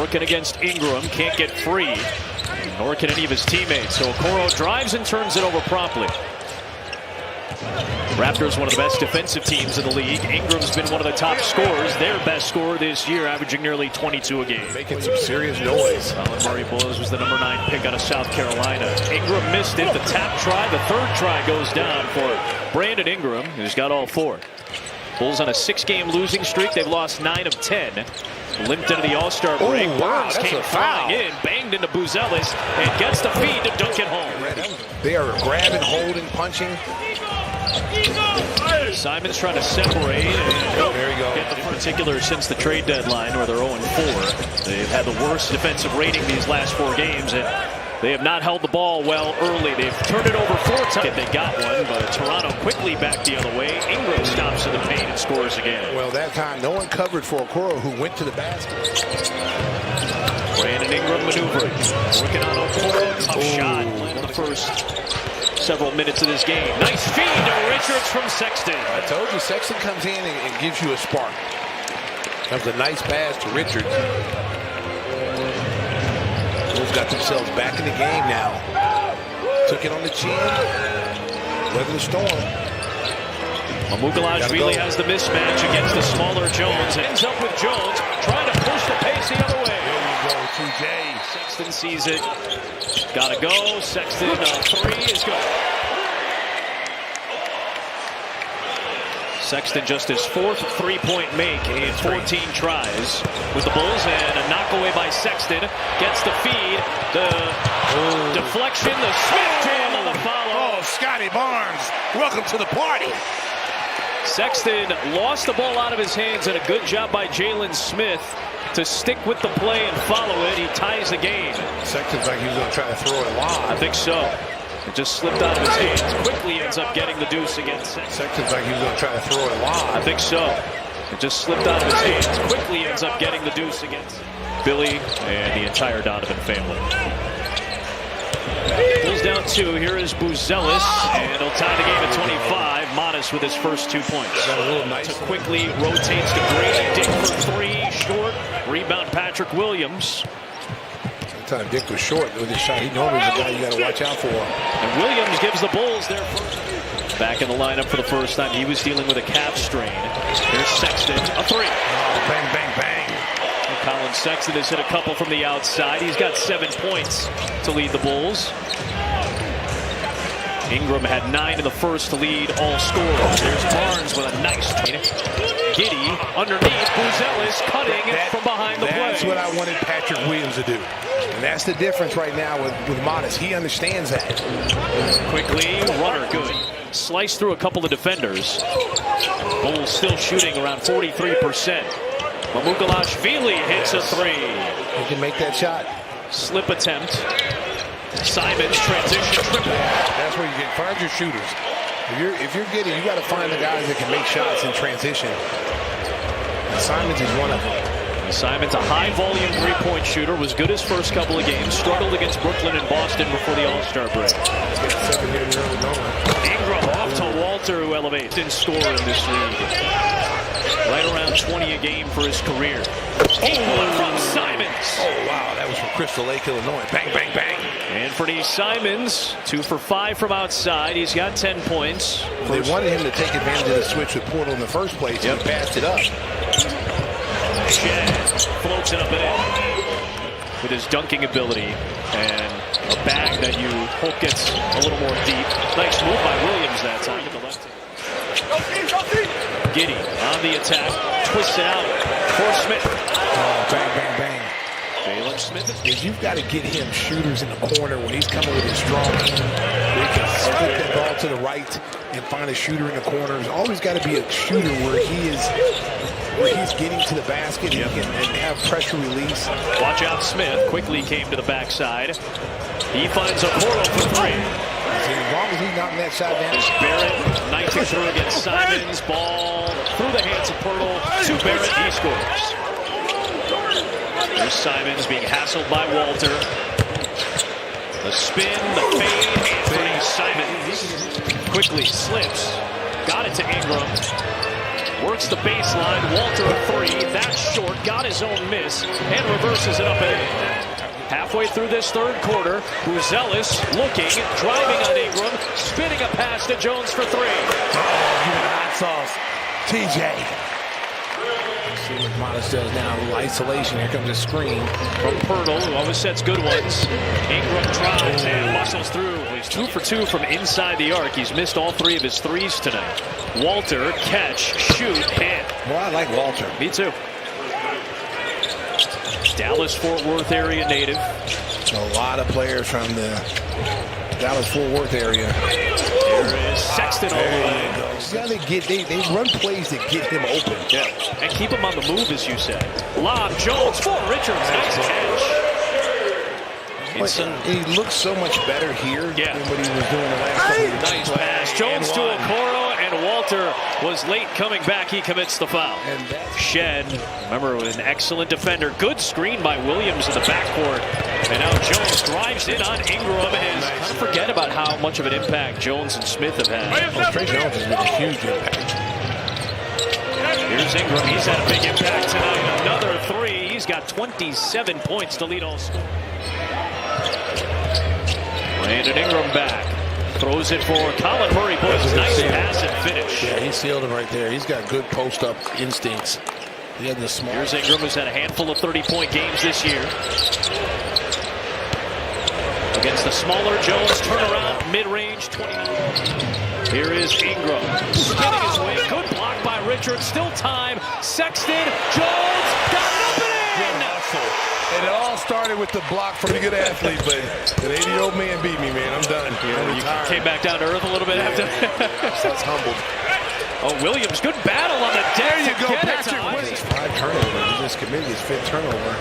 Working against Ingram, can't get free, nor can any of his teammates. So Okoro drives and turns it over promptly. Raptors, one of the best defensive teams in the league. Ingram's been one of the top scorers, their best scorer this year, averaging nearly 22 a game. Making some serious noise. Colin Murray-Boyles was the number 9 pick out of South Carolina. Ingram missed it. The tap try, the third try goes down for Brandon Ingram, who's got all 4. Bulls on a 6-game losing streak. They've lost 9 of 10. Limped into the All-Star break. Burns came flying in, banged into Buzelis, and gets the feed to dunk it home. They are grabbing, holding, punching. Simon's trying to separate and there you go. Get the particular since the trade deadline, where they're 0-4. They've had the worst defensive rating these last 4 games, and they have not held the ball well early. They've turned it over 4 times. They got one, but Toronto quickly back the other way. Ingram stops in the paint and scores again. Well, that time no one covered for Okoro, who went to the basket. Brandon Ingram maneuvering, working on Okoro. Tough shot in the first several minutes of this game. Nice feed to Richards from Sexton. I told you, Sexton comes in and gives you a spark. That was a nice pass to Richards. Bulls got themselves back in the game now. Took it on the chin. Weather the storm. Mamugalashvili has the mismatch against the smaller Jones. Ends up with Jones trying to push the pace the other way. There you go, TJ. Sexton sees it. Gotta go. Sexton, 3 is good. Sexton just his 4th 3-point make in 14 tries with the Bulls, and a knockaway by Sexton. Gets the feed. The deflection. The Smith jam on the follow. Oh, Scotty Barnes, welcome to the party. Sexton lost the ball out of his hands, and a good job by Jalen Smith to stick with the play and follow it. He ties the game. Sexton's like he was going to try to throw it long. I think so. It just slipped out of his hands. Quickly ends up getting the deuce against Sexton. Sexton's like he was going to try to throw it long. I think so. It just slipped out of his hands. Quickly ends up getting the deuce against Billy and the entire Donovan family. Bulls down 2. Here is Buzelis, and he'll tie the game at 25. Modest with his first 2 points. Got a little nice. Quickly rotates to Grady Dick for 3. Short. Rebound Patrick Williams. Time Dick was short with his shot. He normally is a guy you got to watch out for. And Williams gives the Bulls their first. Back in the lineup for the first time. He was dealing with a calf strain. Here's Sexton, a 3. Oh, bang, bang, bang. And Colin Sexton has hit a couple from the outside. He's got 7 points to lead the Bulls. Ingram had 9 in the first to lead all scorers. There's Barnes with a nice Giddy underneath. Buzelis cutting from behind the play. That's what I wanted Patrick Williams to do. And that's the difference right now with Modest. He understands that. Quickly, runner good. Sliced through a couple of defenders. Bulls still shooting around 43%. Mamugalashvili hits a 3. He can make that shot. Slip attempt. Simons transition triple. That's where you get find your shooters. If you're getting, you got to find the guys that can make shots in transition. And Simons is one of them. Simons, a high-volume 3-point shooter, was good his first couple of games. Struggled against Brooklyn and Boston before the All-Star break. Ingram off to Walter, who elevates in score in this league. Right around 20 a game for his career. Equal from Simons. Oh, wow, that was from Crystal Lake, Illinois. Bang, bang, bang. Anthony Simons, 2 for 5 from outside. He's got 10 points. They wanted him to take advantage of the switch with Portal in the first place. Yep. And he passed it up. Shad floats it up and in with his dunking ability and a bag that you hope gets a little more deep. Nice move by Williams that time at the left. Giddy on the attack, twists it out for Smith. Oh, bang, bang, bang. Jalen Smith. You've got to get him shooters in the corner when he's coming with his strong hand. He can split that ball to the right and find a shooter in the corner. There's always got to be a shooter where he's getting to the basket and have pressure release. Watch out, Smith quickly came to the backside. He finds Okoro for 3. As long as he's knocking that shot down. There's Barrett, knifing through against Simons. Ball through the hands of Pirtle to Barrett. He scores. There's Simons being hassled by Walter. The spin, the fade, Anthony Simons quickly slips. Got it to Ingram. Works the baseline. Walter a three. That's short. Got his own miss and reverses it up and in. Halfway through this third quarter, Buzelis looking, driving on Ingram, spinning a pass to Jones for three. Oh, give it a hot sauce. TJ. See what Modest does now. A little isolation. Here comes a screen From Pirtle, who always sets good ones. Ingram drives and muscles through. He's 2 for 2 from inside the arc. He's missed all 3 of his threes tonight. Walter, catch, shoot, hit. Well, I like Walter. Me too. Dallas-Fort Worth area native. A lot of players from the Dallas-Fort Worth area. There is Sexton all the way. See how they run plays that get him open. Yeah, and keep him on the move, as you said. Lob, Jones for Richards. Nice catch. He looks so much better here than what he was doing the last couple of years. Nice pass. Jones to Okoro, and Walter was late coming back. He commits the foul. Shed, remember, an excellent defender. Good screen by Williams in the backcourt. And now Jones drives in on Ingram. Don't forget about how much of an impact Jones and Smith have had. Trey Jones has been a huge impact. Here's Ingram. He's had a big impact tonight. Another three. He's got 27 points to lead all score. Brandon Ingram back. Throws it for Colin Murray. Boys, nice pass and finish. Yeah, he sealed him right there. He's got good post-up instincts. He had the small. Here's Ingram, who's had a handful of 30-point games this year. Against the smaller Jones, turnaround, mid-range, 20. Here is Ingram. Spinning his way. Good block by Richards. Still time. Sexton, Jones, got an opening! And it all started with the block from a good athlete, but an 80-year-old man beat me, man. I'm done. You came back down to earth a little bit after. That's humbled. Oh, Williams, good battle on the deck. There you go, Patrick Williams. 5 turnovers. He just committed his 5th turnover.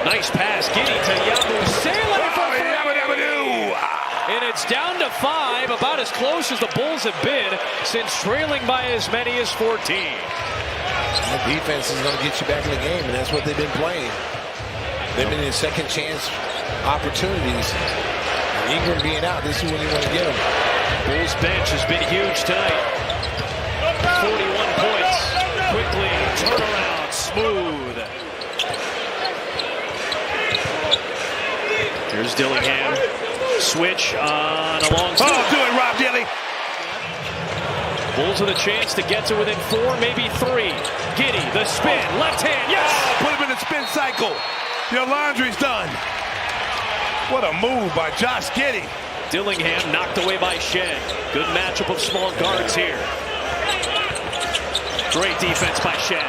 Nice pass, Giddy to Yabusele for three. And it's down to 5, about as close as the Bulls have been since trailing by as many as 14. That defense is going to get you back in the game, and that's what they've been playing. They've been in second chance opportunities. And Ingram being out, this is when you want to get him. Bulls bench has been huge tonight. 41 points. Quickly, turnaround, smooth. Here's Dillingham. Switch on a long. Oh, do it, Rob Dilly. Bulls with a chance to get to within 4, maybe 3. Giddy, the spin, left hand, yes! Oh, put him in the spin cycle. Your laundry's done. What a move by Josh Giddy. Dillingham knocked away by Shed. Good matchup of small guards here. Great defense by Shed.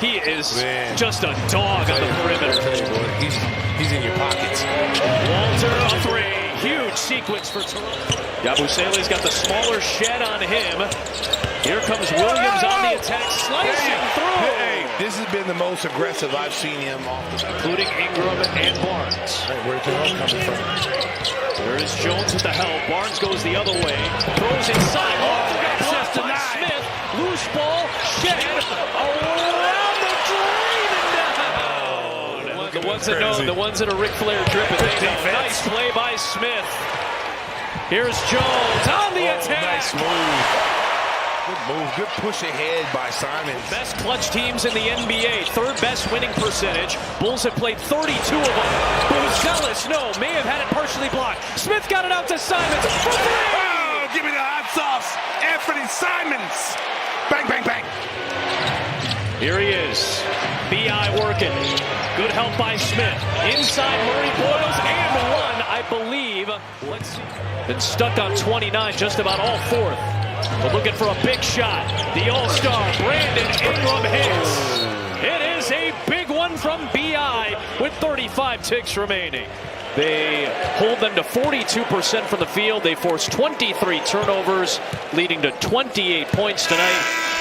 He is just a dog on the perimeter. He's in your pockets. Walter a three. Huge sequence for Toronto. Yabusele's got the smaller Shed on him. Here comes Williams on the attack, slicing through. Hey, this has been the most aggressive I've seen him off the field. Including Ingram and Barnes. Hey, where's the help coming from? There is Jones with the help. Barnes goes the other way. Throws inside. Access denied. Smith. Loose ball. Shed. Around the dream and down. The ones that know, the ones that are Ric Flair dripping. Nice play by Smith. Here's Jones on the attack. Nice move. Good move. Good push ahead by Simons. Best clutch teams in the NBA. 3rd best winning percentage. Bulls have played 32 of them. Buzelis, no, may have had it partially blocked. Smith got it out to Simons. For 3! Oh, give me the hot sauce. Anthony Simons. Bang, bang, bang. Here he is. B.I. working. Good help by Smith. Inside Murray Boyles and one, I believe. Let's see. Been stuck on 29 just about all 4th. But looking for a big shot. The All-Star, Brandon Ingram hits. It is a big one from B.I. with 35 ticks remaining. They hold them to 42% from the field. They force 23 turnovers, leading to 28 points tonight.